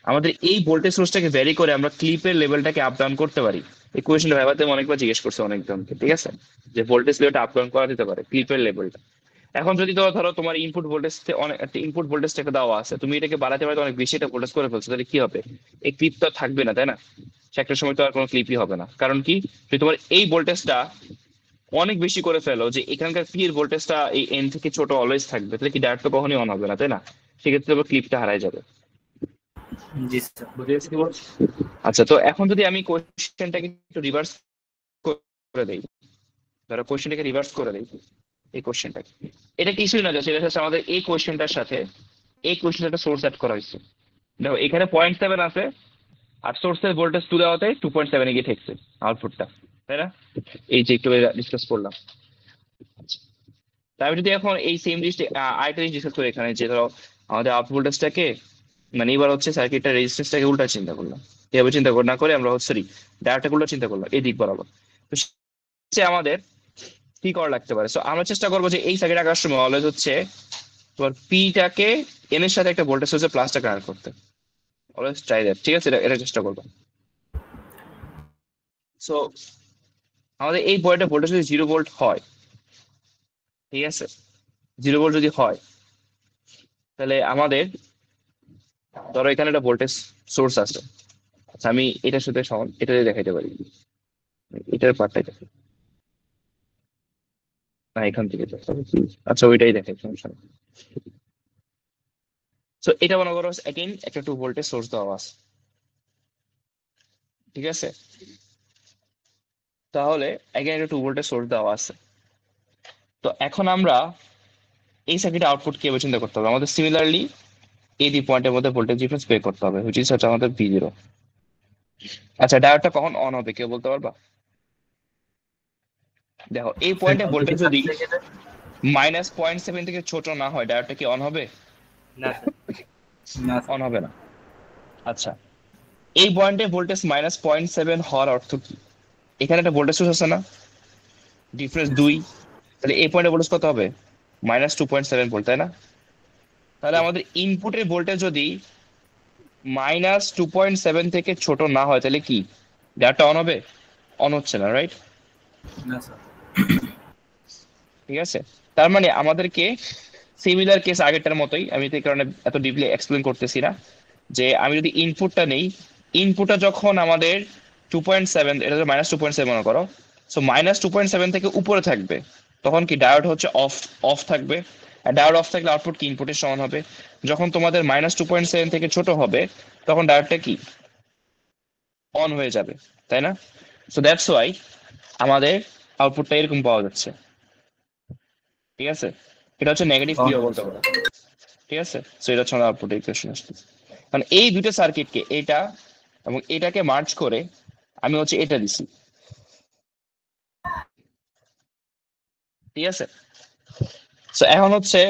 আমাদের এই ভোল্টেজ সোর্সটাকে ভ্যারি করে আমরা ক্লিপের লেভেলটাকে আপ ডাউন করতে পারি। এই কোয়েশ্চেনটা ভাইবাতে অনেকবার জিজ্ঞেস করছে অনেকজনকে, ঠিক আছে, যে ভোল্টেজ লেভেলটা আপ ডাউন করা যেতে পারে ক্লিপের লেভেলটা। এখন যদি ধরো তোমার ইনপুট ভোল্টেজ অনেক একটা ইনপুট ভোল্টেজটাকে দেওয়া আছে, তুমি এটাকে বাড়াতে বাড়াতে অনেক বেশি একটা ভোল্টেজ করে ফেলছো, তাহলে কি হবে? এই ক্লিপ তো আর থাকবে না, তাই না? সে একটা সময় তো আর কোনো ক্লিপই হবে না। কারণ কি, যদি তোমার এই ভোল্টেজটা অনেক বেশি করে ফেলো যে এখানকার পি এর ভোল্টেজটা এই এন থেকে ছোট অলওয়েজ থাকবে, তাহলে কি ডায়োড তো কখনোই অন হবে না, তাই না? সেক্ষেত্রে আবার ক্লিপটা হারায় যাবে। জি স্যার। বুঝেছি কি বলছি? আচ্ছা, তো এখন যদি আমি কোশ্চেনটাকে একটু রিভার্স করে দেই, ধরো কোশ্চেনটাকে রিভার্স করে দেই, এই কোশ্চেনটাকে, এটা কিছুই না, সেটা হচ্ছে আমাদের এই কোশ্চেনটার সাথে এই কোশ্চেনটা সোর্স অ্যাড করা হয়েছে। দেখো এখানে 0.7 আছে, আর সোর্সের ভোল্টেজ 2 দেওয়াতে 2.7 গিয়ে ঠেকছে আউটপুটটা, তাই না? এই যে একটু ডিসকাস করলাম। তাই আমি যদি এখন এই সেম জিনিসটা আরেকটা জিনিস ডিসকাস করি এখানে, যে ধরো আমাদের আউটপুট ভোল্টেজটাকে, মানে এবার হচ্ছে সার্কিটটা রেজিস্ট্যান্সটাকে উল্টা চিন্তা করলাম, এভাবে চিন্তা না করে আমরা হচ্ছে ডায়োডটাকে উল্টা চিন্তা করলাম এই দিক বরাবর। তো সে আমাদের কি করা লাগতে পারে? সো আমরা চেষ্টা করবো যে এই সার্কিট আঁকার সময় অলওয়েজ হচ্ছে তোমার পিটাকে এন এর সাথে একটা ভোল্টেজ সোর্সে প্লাসটা কানেক্ট করতে, অলওয়েজ ট্রাই দ্যাট, ঠিক আছে? এটা চেষ্টা করবো। সো আমাদের এই পয়েন্টে ভোল্টেজ যদি 0 ভোল্ট হয়, ঠিক আছে, 0 ভোল্ট যদি হয়, তাহলে আমাদের ধরো এখানে একটা ভোল্টেজ সোর্স আছে। আচ্ছা, আমি এটার সাথে এটা দিয়ে দেখাইতে পারি, এটার পার্টটাই দেখাই না, এখান থেকে তো আচ্ছা ওইটাই দেখাই, সমস্যা নেই। সো এটা মনে করো এগেইন একটা 2 ভোল্টেজ সোর্স দেওয়া আছে, ঠিক আছে? তাহলে এগেইন একটা 2 ভোল্টেজ সোর্স দেওয়া আছে। তো এখন আমরা এই সার্কিটের আউটপুট কি চিন্তা করতে হবে আমাদের। সিমিলারলি এই দুই পয়েন্টের মধ্যে ভোল্টেজ ডিফারেন্স বের করতে হবে, হুইচ ইজ হচ্ছে আমাদের V0। আচ্ছা, ডায়োডটা কখন অন হবে কেউ বলতে পারবা? দেখো এই পয়েন্টে ভোল্টেজ যদি -0.7 থেকে ছোট না হয়, ডায়োডটা কি অন হবে? না স্যার। না অন হবে না। আচ্ছা, এই পয়েন্টে ভোল্টেজ -0.7 হওয়ার অর্থ কি? এখানে একটা ভোল্টেজ সোর্স আছে না, ডিফারেন্স 2, তাহলে এই পয়েন্টে ভোল্টেজ কত হবে? -2.7 ভোল্ট, তাই না? তাহলে আমাদের ইনপুটের ভোল্টেজ যদি -2.7 থেকে ছোট না হয়, তাহলে কি ডায়োডটা অন হবে? অন হচ্ছে না, রাইট? না স্যার। ঠিক আছে, তার মানে আমাদেরকে সিমিলার কেস আগেরটার মতোই, আমি তো এই কারণে এত ডিপলি এক্সপ্লেন করতেছি না, যে আমি যদি ইনপুটটা নেই, ইনপুটটা যখন আমাদের 2.7, এটা -2.7 মনে করো, সো -2.7 থেকে উপরে থাকবে, তখন কি ডায়োড হচ্ছে অফ থাকবে। আর ডায়োড অফ থাকলে আউটপুট কি ইনপুটের সমান হবে। যখন তোমাদের -2.7 থেকে ছোট হবে, তখন ডায়োডটা কি অন হয়ে যাবে, তাই না? সো দ্যাটস ওয়াই আমাদের আউটপুটটা এরকম পাওয়া যাচ্ছে, ঠিক আছে? এটা হচ্ছে নেগেটিভ On পিও হবে, বলতে পারো, ঠিক আছে? সো এটা হচ্ছে আমাদের আউটপুট ইকুয়েশন আসছে। মানে এই দুটো সার্কিটকে, এটা এবং এটাকে মার্চ করে আমি হচ্ছে এটা দিছি, ঠিক আছে? সো এখন হচ্ছে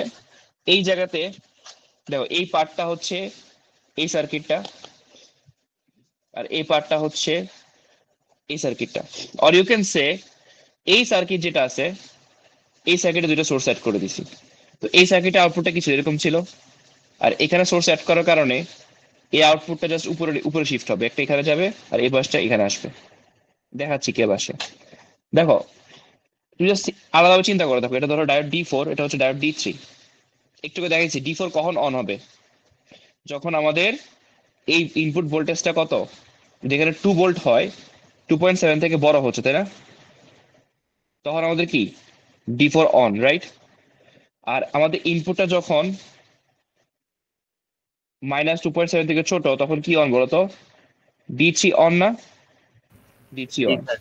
এই জায়গাতে দেখো, এই পার্টটা হচ্ছে এই সার্কিটটা, আর এই পার্টটা হচ্ছে এই সার্কিটটা। অর ইউ ক্যান সে এই সার্কিট যেটা আছে, এই সার্কিটে দুটো সোর্স অ্যাড করে দিছি। তো এই সার্কিটে আউটপুটটা কিছু এরকম ছিল, আর এখানে সোর্স অ্যাড করার কারণে এই আউটপুটটা জাস্ট উপরে উপরে শিফট হবে, একটা এখানে যাবে আর এই বাসটা এখানে আসবে। দেখাচ্ছি কে বাসে। দেখো তুমি জাস্ট আলাদাভাবে চিন্তা করে দেখো, এটা ধরো ডায়োড D4, এটা হচ্ছে ডায়োড D3। একটু দেখাচ্ছি D4 কখন অন হবে, যখন আমাদের এই ইনপুট ভোল্টেজটা কত, যেখানে 2 ভোল্ট হয়, 2.7 থেকে বড় হচ্ছে, তাই না? তখন আমাদের কি D4 অন, রাইট? আর আমাদের ইনপুটটা যখন -2.7 থেকে ছোট, তখন কি অন বলতো? D3 অন না? D3 G on. স্যার।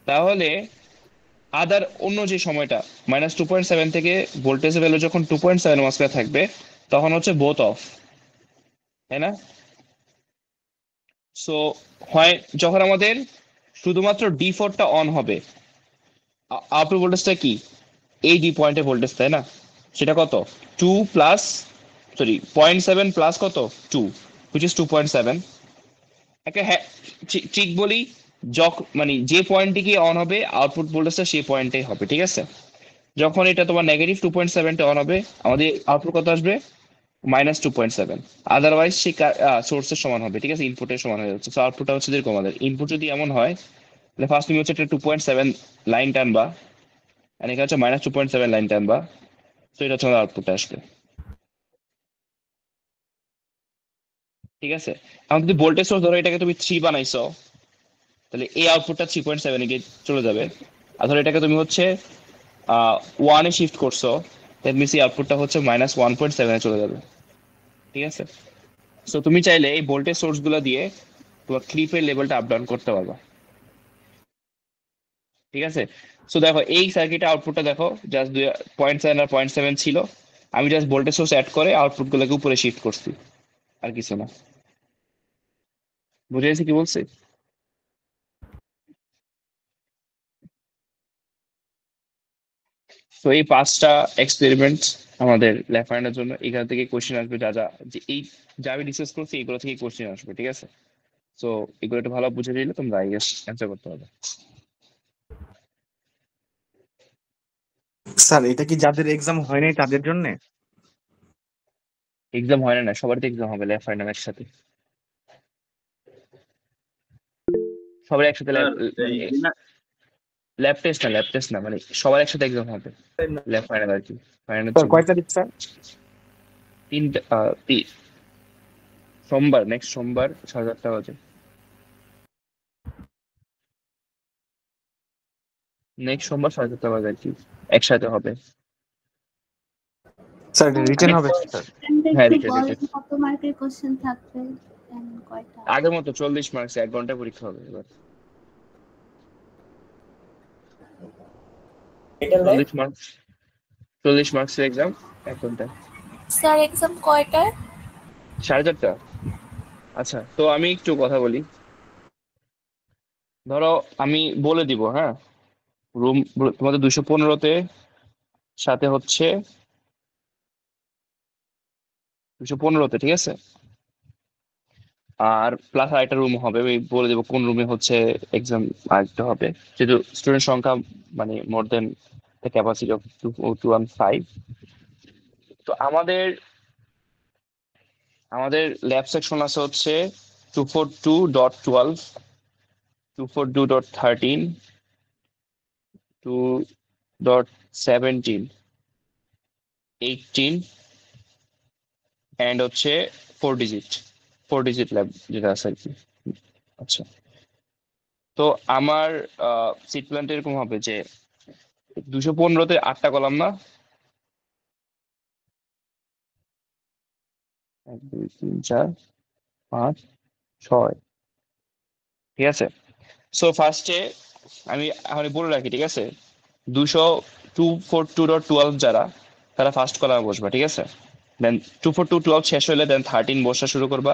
তাহলে আদার অন্য যে সময়টা -2.7 থেকে ভোল্টেজ ভ্যালু যখন 2.7 মাসে থাকবে, তখন হচ্ছে বোথ অফ, তাই না? সো হয় যখন আমাদের শুধুমাত্র D4টা অন হবে, আউটপুট ভোল্টেজটা কি এই ডি পয়েন্টে ভোল্টেজ, তাই না? সেটা কত? 2 প্লাস, সরি 0.7 প্লাস কত 2, হুইচ ইজ 2.7। একটা ঠিক বলি, মানে যে পয়েন্টে গিয়ে অন হবে আউটপুট ভোল্টেজটা সেই পয়েন্টেই হবে, ঠিক আছে? যখন এটা তোমার -2.7 অন হবে, আমাদের আউটপুট কত আসবে? -2.7। আদারওয়াইজ সেই সোর্সের সমান হবে, ঠিক আছে, ইনপুটের সমান হয়ে যাচ্ছে। তো আউটপুটটা হচ্ছে যেরকম আমাদের ইনপুট যদি এমন হয়, তাহলে ফার্স্ট তুমি হচ্ছে একটা 2.7 লাইন টানবা, আর এখানে হচ্ছে -2.7 লাইন টানবা। তো এটা হচ্ছে আমাদের আউটপুটটা আসবে, ঠিক আছে। এখন যদি ভোল্টেজ সোর্স ধরো এটাকে তুমি 3 বানাইছো, তাহলে এই আউটপুটটা 3.7 এ গিয়ে চলে যাবে। আর ধরো এটাকে তুমি হচ্ছে 1 এ শিফট করছো, দ্যাট মিনস এই আউটপুটটা হচ্ছে -1.7 এ চলে যাবে, ঠিক আছে। সো তুমি চাইলে এই ভোল্টেজ সোর্স গুলো দিয়ে তোমার ক্লিপের লেভেলটা আপ ডাউন করতে পারবা, ঠিক আছে। সো দেখো এই সার্কিটের আউটপুটটা দেখো, জাস্ট 0.7 আর 0.7 ছিল, আমি জাস্ট ভোল্টেজ সোর্স অ্যাড করে আউটপুট গুলোকে উপরে শিফট করছি, আর কিছু না। বুঝে গেছি কি বলছি? তো এই 5টা এক্সপেরিমেন্ট আমাদের ল্যাফার্নের জন্য, এখান থেকে কোশ্চেন আসবে, যা যা যে এই যা আমি ডিসকাস করছি এগুলো থেকে কোশ্চেন আসবে, ঠিক আছে। সো এগুলো একটু ভালো বুঝে নিলে তোমরা আই গেস অ্যান্সার করতে হবে। স্যার এটা কি যাদের এক্সাম হয় নাই তাদের জন্য? এক্সাম হয় না, সবার তো এক্সাম হবে ল্যাফার্নের একসাথে, সবার একসাথে স্যার মানে ল্যাব টেস্ট না, মানে সবার একসাথে এক্সাম হবে ল্যাব ফাইনাল আর কি, ফাইনালের স্যার জন্য। কয় তারিখ স্যার? তিনটা সোমবার, নেক্সট সোমবার 7:30 বাজে, নেক্সট সোমবার 7:30 বাজে আর কি, একসাথে হবে। স্যার রিটেন আমি হবে স্যার? হ্যাঁ, একটু রিটেন বলেন কত মার্কের কোশ্চেন থাকবে and কয়টা? আগের মতো 40 মার্কস, 1 ঘন্টা পরীক্ষা হবে এবার। 40 মার্কস, 40 মার্কসের এক্সাম, 1 ঘন্টা। স্যার এক্সাম কয়টায়? 4:30। আচ্ছা, তো আমি একটু কথা বলি। ধরো আমি বলে দিব, হ্যাঁ, রুম তোমাদের 215-তে, সাথে হচ্ছে 215-তে, ঠিক আছে। আর প্লাস আরেকটা রুম হবে, আমি বলে দেবো কোন রুমে হচ্ছে এক্সাম আরেকটা হবে, যেহেতু স্টুডেন্ট সংখ্যা মানে মোর দেন দ্য ক্যাপাসিটি অফ 215। তো আমাদের আমাদের ল্যাব সেকশন আছে হচ্ছে 242.12, 242.13, 2.17, 18 অ্যান্ড হচ্ছে 4 ডিজিট ল্যাব যেটা আছে আর কি। আচ্ছা, তো আমার সিট প্ল্যানটা এরকম হবে যে 215-তে 8টা কলাম না, 1 2 3 4 5 6, ঠিক আছে। সো ফার্স্টে আমি এখন বলে রাখি, ঠিক আছে, 242.12 যারা, তারা ফার্স্ট কলামে বসবা, ঠিক আছে। দেন 242.12 শেষ হলে দেন 13 বসা শুরু করবা,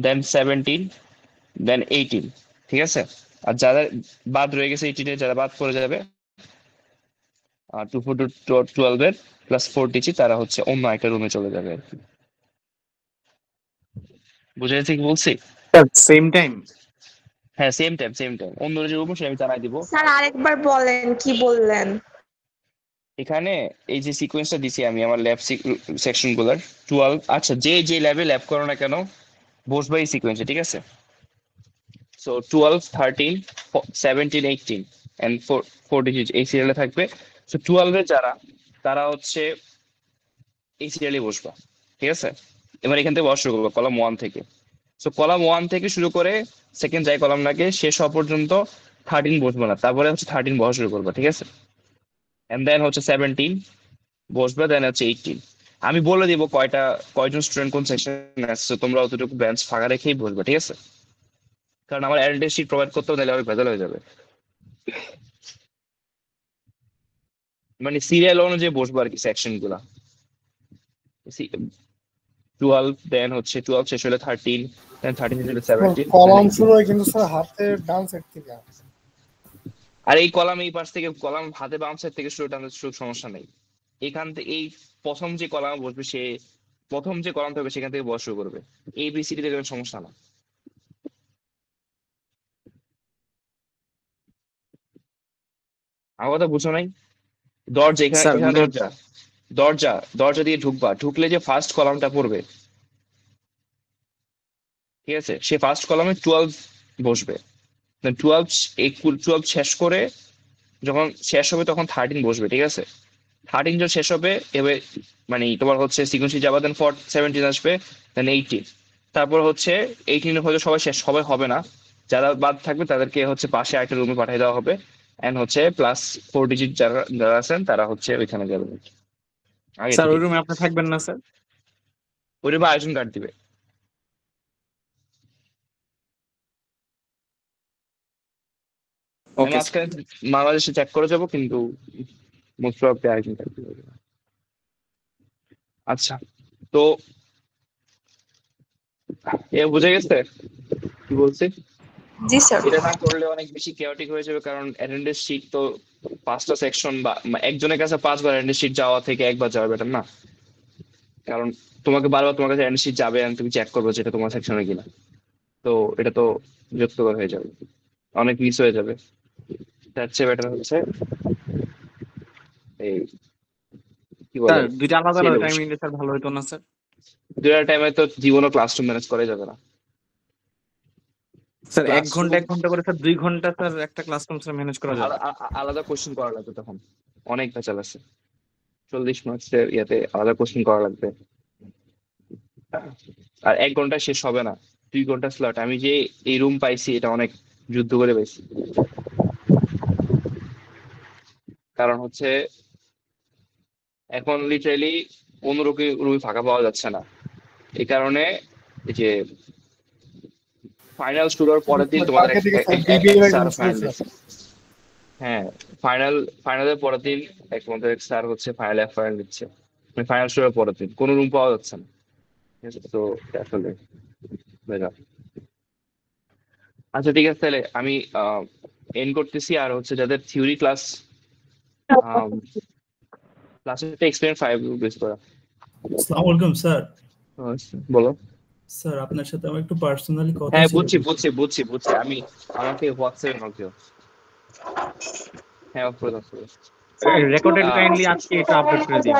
দেন 17, দেন 18, ঠিক আছে। আর যারা বাদ রয়ে গেছে 18-এ, যারা বাদ পড়ে যাবে 242.12-এর প্লাস 4 ডিজিট, তারা হচ্ছে অন্য একটা রুমে চলে যাবে আর কি। বুঝে গেছি কি বলছি? Sir same time? হ্যাঁ, সেম টাইম অন্য যে রুম সে আমি জানাই দিব। স্যার আরেকবার বলেন কি বললেন? এখানে এই যে সিকোয়েন্সটা দিছি আমি আমার ল্যাব সেকশন গুলার 12, আচ্ছা, যে যে ল্যাবে ল্যাব করো না কেন বসবে এই সিকোয়েন্সে, ঠিক আছে। সো 12, 13, 17, 18 এন্ড 4 ডিজিট এই সিরিয়ালে থাকবে। সো 12-এর যারা, তারা হচ্ছে এই সিরিয়ালে বসবা, ঠিক আছে। এবার এখান থেকে বসা শুরু করবো কলাম 1 থেকে। সো কলাম 1 থেকে শুরু করে সেকেন্ড যাই কলাম লাগে শেষ হওয়া পর্যন্ত 13 বসবো না, তারপরে হচ্ছে 13 বসা শুরু করবো, ঠিক আছে। এন্ড দেন হচ্ছে 17 বসবে, দেন হচ্ছে 18। আমি বলে দিব কয়জন স্টুডেন্ট কোন সেকশনে আসছে, তোমরা অতটুকু বেঞ্চ ফাঁকা রেখেই বসবে, ঠিক আছে। কারণ আমার অ্যাটেন্ডেন্স শিট প্রোভাইড করতে হলে আবার ভেজাল হয়ে যাবে, মানে সিরিয়াল অনুযায়ী বসবো আর কি সেকশন গুলা। 12, দেন হচ্ছে 12 শেষ হলে 13, দেন 13 শেষ হলে 17, কলাম শুরু হয় কিন্তু স্যার হাতের ডান সাইড থেকে। আর এই কলাম এই পাশ থেকে, কলাম হাতে বাম সাইড থেকে শুরু টানতে সমস্যা নেই। এখান থেকে এই প্রথম যে কলাম বসবে, সে প্রথম যে কলাম থাকবে সেখান থেকে বসা শুরু করবে, এই বি সি ডি থেকে কোনো সমস্যা না। আমার কথা বুঝো নাই? দরজা এখানে স্যার এখানে দরজা দরজা দরজা দিয়ে ঢুকবা, ঢুকলে যে ফার্স্ট কলামটা পড়বে, ঠিক আছে, সে ফার্স্ট কলামে 12 বসবে। 12 শেষ করে যখন শেষ হবে তখন 13 বসবে, ঠিক আছে। 13 যখন শেষ হবে এবার মানে তোমার হচ্ছে সিকোয়েন্সে যাবা, দেন 17 আসবে, দেন 18, তারপর হচ্ছে 18 হয়তো সবাই হবে না, যারা বাদ থাকবে তাদেরকে হচ্ছে পাশে একটা রুমে পাঠিয়ে দেওয়া হবে, এন্ড হচ্ছে প্লাস 4 ডিজিট যারা যারা আছেন তারা হচ্ছে ওইখানে যাবে আগে স্যার থেকে। ওই রুমে আপনি থাকবেন না স্যার? ওই রুমে আয়োজন কার্ড দিবে। আমি ওকে আজকে বাংলাদেশে চেক করে যাবো, কিন্তু মোস্ট প্রবাবলি আয়োজন কার্ড দিবে। আচ্ছা, তো এ বুঝে গেছে কি বলছি? জি স্যার। এটা না করলে অনেক বেশি কেওটিক হয়ে যাবে, কারণ অ্যাটেন্ডেন্স শিট তো 5টা সেকশন বা একজনের কাছে 5বার অ্যাটেন্ডেন্স শিট যাওয়া থেকে একবার যাওয়া বেটার না, কারণ তোমাকে বারবার তোমার কাছে অ্যাটেন্ডেন্স শিট যাবে আর তুমি চেক করবে যেটা তোমার সেকশনে কিনা, তো এটা তো বিরক্তকর হয়ে যাবে, অনেক মিস হয়ে যাবে। তার চেয়ে বেটার হচ্ছে এই কি বলে স্যার দুইটা আলাদা আলাদা syllabus। টাইম নিলে স্যার ভালো হতো না স্যার? দুটা টাইমে তো জীবনও ক্লাসরুম ম্যানেজ করা যাবে না। স্যার 1 ক্লাসরুম ঘন্টা 1 ঘন্টা করে স্যার 2 ঘন্টা স্যার একটা ক্লাসরুম স্যার ম্যানেজ করা যাবে। আলাদা কোশ্চেন করা লাগবে, তখন অনেক ভেজাল আছে। 40 মার্কসের ইয়াতে আলাদা কোশ্চেন করা লাগবে, আর 1 ঘন্টা শেষ হবে না, 2 ঘন্টা স্লট। আমি যে এই রুম পাইছি এটা অনেক যুদ্ধ করে পাইছি, কারণ হচ্ছে এখন লিটারালি কোনো রুমই ফাঁকা পাওয়া যাচ্ছে না। এই কারণে এই যে ফাইনাল শুরু হওয়ার পরের দিন তোমাদের আগে থেকে স্যার বিবিএ স্যার কিন্তু ফাইনাল, স্যার হ্যাঁ ফাইনালের পরের দিন তোমাদের স্যার হচ্ছে ফাইনাল দিচ্ছে, মানে ফাইনাল শুরু হওয়ার পরের দিন কোনো রুম পাওয়া যাচ্ছে না, ঠিক আছে, তো আসলে বেজার। আচ্ছা ঠিক আছে, তাহলে আমি এন্ড করতেছি। আর হচ্ছে যাদের থিওরি ক্লাসে এক্সপেরিয়েন্স 5 বেস করা। আসসালামু আলাইকুম স্যার। বলো। স্যার আপনার সাথে আমার একটু পার্সোনালি কথা হ্যাঁ ছিল। বুঝছি আমি আমাকে হোয়াটসঅ্যাপে নক দিও। হ্যাঁ অফ করে দাও। রেকর্ডেড কাইন্ডলি আজকে এটা আপলোড করে দিন।